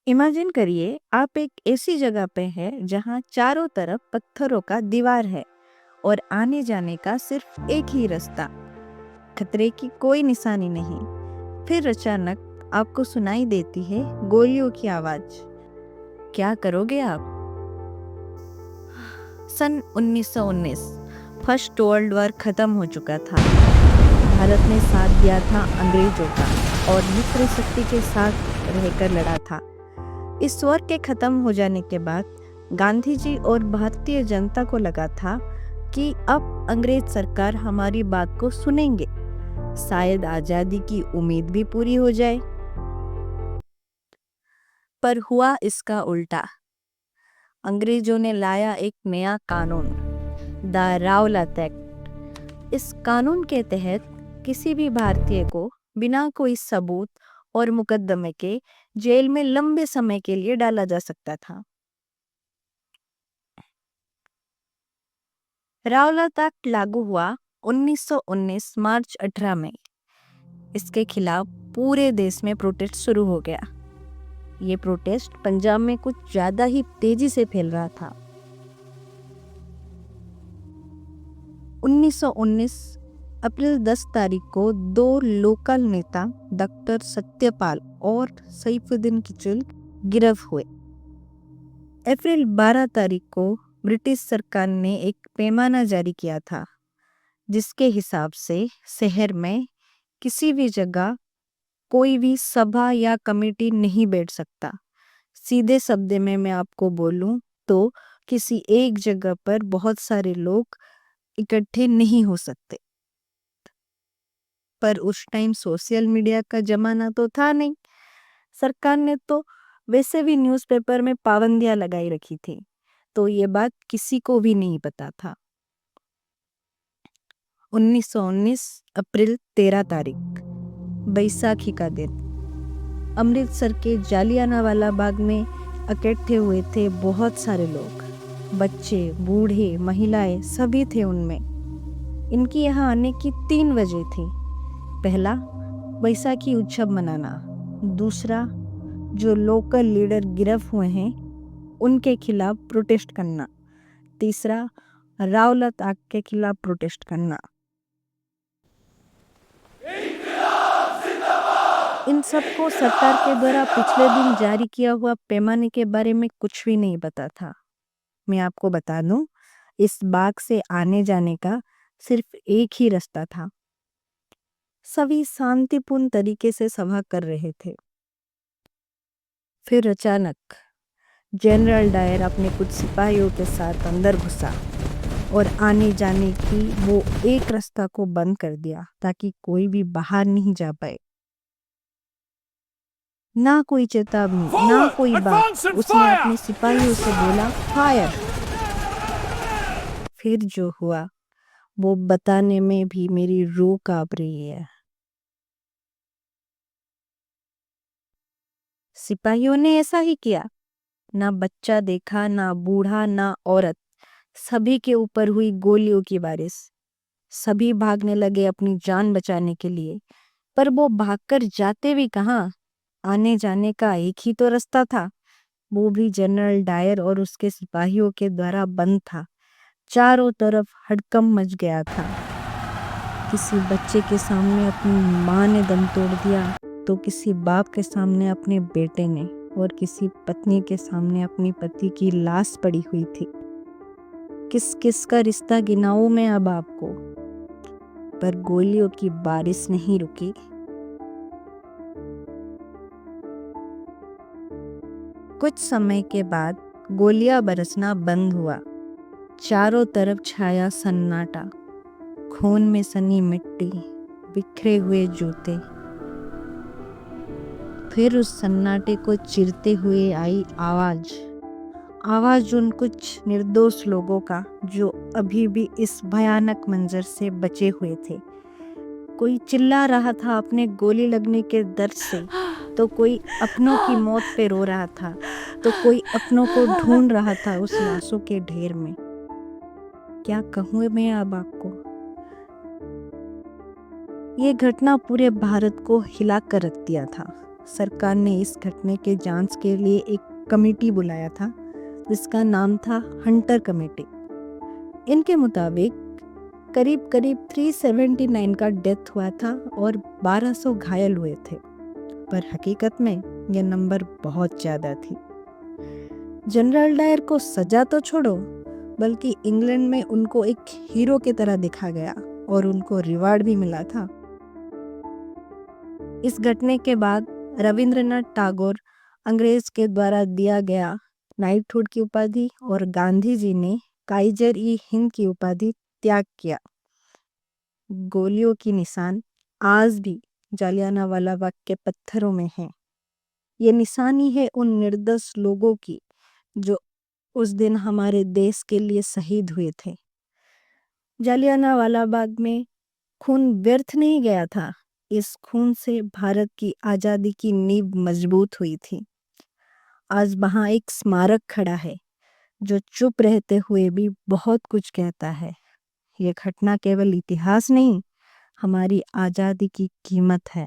Imagine करिए आप एक ऐसी जगह पे हैं जहाँ चारों तरफ पत्थरों का दीवार है और आने जाने का सिर्फ एक ही रास्ता। खतरे की कोई निशानी नहीं। फिर अचानक आपको सुनाई देती है गोलियों की आवाज। क्या करोगे आप? सन 1919 फर्स्ट वर्ल्ड वॉर खत्म हो चुका था। भारत ने साथ दिया था अंग्रेजों का और मित्र शक्ति के साथ रहकर लड़ा था। इस वॉर के खत्म हो जाने के बाद गांधी जी और भारतीय जनता को लगा था कि अब अंग्रेज सरकार हमारी बात को सुनेंगे, शायद आजादी की उम्मीद भी पूरी हो जाए। पर हुआ इसका उल्टा। अंग्रेजों ने लाया एक नया कानून, द रावलात एक्ट। इस कानून के तहत किसी भी भारतीय को बिना कोई सबूत और मुकदमे के जेल में लंबे समय के लिए डाला जा सकता था। रावलात एक्ट लागू हुआ 1919 मार्च 18 में। इसके खिलाफ पूरे देश में प्रोटेस्ट शुरू हो गया। ये प्रोटेस्ट पंजाब में कुछ ज्यादा ही तेजी से फैल रहा था। 1919 अप्रैल 10 तारीख को दो लोकल नेता डॉक्टर सत्यपाल और सैफुद्दीन किचलू गिरफ्तार हुए। अप्रैल 12 तारीख को ब्रिटिश सरकार ने एक पैमाना जारी किया था, जिसके हिसाब से शहर में किसी भी जगह कोई भी सभा या कमेटी नहीं बैठ सकता। सीधे शब्द में मैं आपको बोलूं तो किसी एक जगह पर बहुत सारे लोग इकट्ठे नहीं हो सकते। पर उस टाइम सोशल मीडिया का जमाना तो था नहीं। सरकार ने तो वैसे भी न्यूज़पेपर में पाबंदियां लगाई रखी थी, तो ये बात किसी को भी नहीं पता था। 1919 अप्रैल 13 तारीख, बैसाखी का दिन। अमृतसर के जालियानवाला बाग में इकट्ठे हुए थे बहुत सारे लोग। बच्चे, बूढ़े, महिलाएं सभी थे उनमें। इनकी यहाँ आने की 3 वजह थी। पहला, बैसाखी उत्सव मनाना। दूसरा, जो लोकल लीडर गिरफ्तार हुए हैं उनके खिलाफ प्रोटेस्ट करना। तीसरा, रावलात एक्ट के खिलाफ प्रोटेस्ट करना। इन सबको सरकार के द्वारा पिछले दिन जारी किया हुआ पैमाने के बारे में कुछ भी नहीं पता था। मैं आपको बता दूं, इस बाग से आने जाने का सिर्फ एक ही रास्ता था। सभी शांतिपूर्ण तरीके से सभा कर रहे थे। फिर अचानक जनरल डायर अपने कुछ सिपाहियों के साथ अंदर घुसा और आने जाने की वो एक रास्ता को बंद कर दिया ताकि कोई भी बाहर नहीं जा पाए। ना कोई चेतावनी, ना कोई बात। उसने अपने सिपाहियों से बोला, फायर। फिर जो हुआ वो बताने में भी मेरी रूह कांप रही है। सिपाहियों ने ऐसा ही किया। ना बच्चा देखा, ना बूढ़ा, ना औरत। सभी के ऊपर हुई गोलियों की बारिश। सभी भागने लगे अपनी जान बचाने के लिए। पर वो भागकर जाते भी कहाँ? आने जाने का एक ही तो रास्ता था, वो भी जनरल डायर और उसके सिपाहियों के द्वारा बंद था। चारों तरफ हड़कंप मच गया था। किसी बच्चे के सामने अपनी माँ ने दम तोड़ दिया, तो किसी बाप के सामने अपने बेटे ने, और किसी पत्नी के सामने अपनी पति की लाश पड़ी हुई थी। किस किस का रिश्ता गिनाऊं मैं अब आपको। पर गोलियों की बारिश नहीं रुकी। कुछ समय के बाद गोलियां बरसना बंद हुआ। चारों तरफ छाया सन्नाटा। खून में सनी मिट्टी, बिखरे हुए जूते। फिर उस सन्नाटे को चीरते हुए आई आवाज उन कुछ निर्दोष लोगों का जो अभी भी इस भयानक मंजर से बचे हुए थे। कोई चिल्ला रहा था अपने गोली लगने के दर्द से, तो कोई अपनों की मौत पे रो रहा था, तो कोई अपनों को ढूंढ रहा था उस लाशों के ढेर में। क्या कहूँ मैं अब आपको। ये घटना पूरे भारत को हिला कर रख दिया था। सरकार ने इस घटने के जांच के लिए एक कमेटी बुलाया था जिसका नाम था हंटर कमेटी। इनके मुताबिक करीब करीब 379 का डेथ हुआ था और 1200 घायल हुए थे, पर हकीकत में यह नंबर बहुत ज़्यादा थी। जनरल डायर को सजा तो छोड़ो, बल्कि इंग्लैंड में उनको एक हीरो की तरह दिखा गया और उनको रिवार्ड भी मिला था। इस घटने के बाद रविंद्रनाथ टैगोर अंग्रेज के द्वारा दिया गया नाइटहुड की उपाधि और गांधी जी ने काइजर-ई-हिंद की उपाधि त्याग किया। गोलियों की निशान आज भी जालियांवाला बाग के पत्थरों में हैं। ये निशानी है उन निर्दोष लोगों की जो उस दिन हमारे देश के लिए शहीद हुए थे। जालियांवाला बाग में खून व्यर्थ नहीं गया था। इस खून से भारत की आज़ादी की नींव मजबूत हुई थी। आज वहाँ एक स्मारक खड़ा है जो चुप रहते हुए भी बहुत कुछ कहता है। ये घटना केवल इतिहास नहीं, हमारी आज़ादी की कीमत है।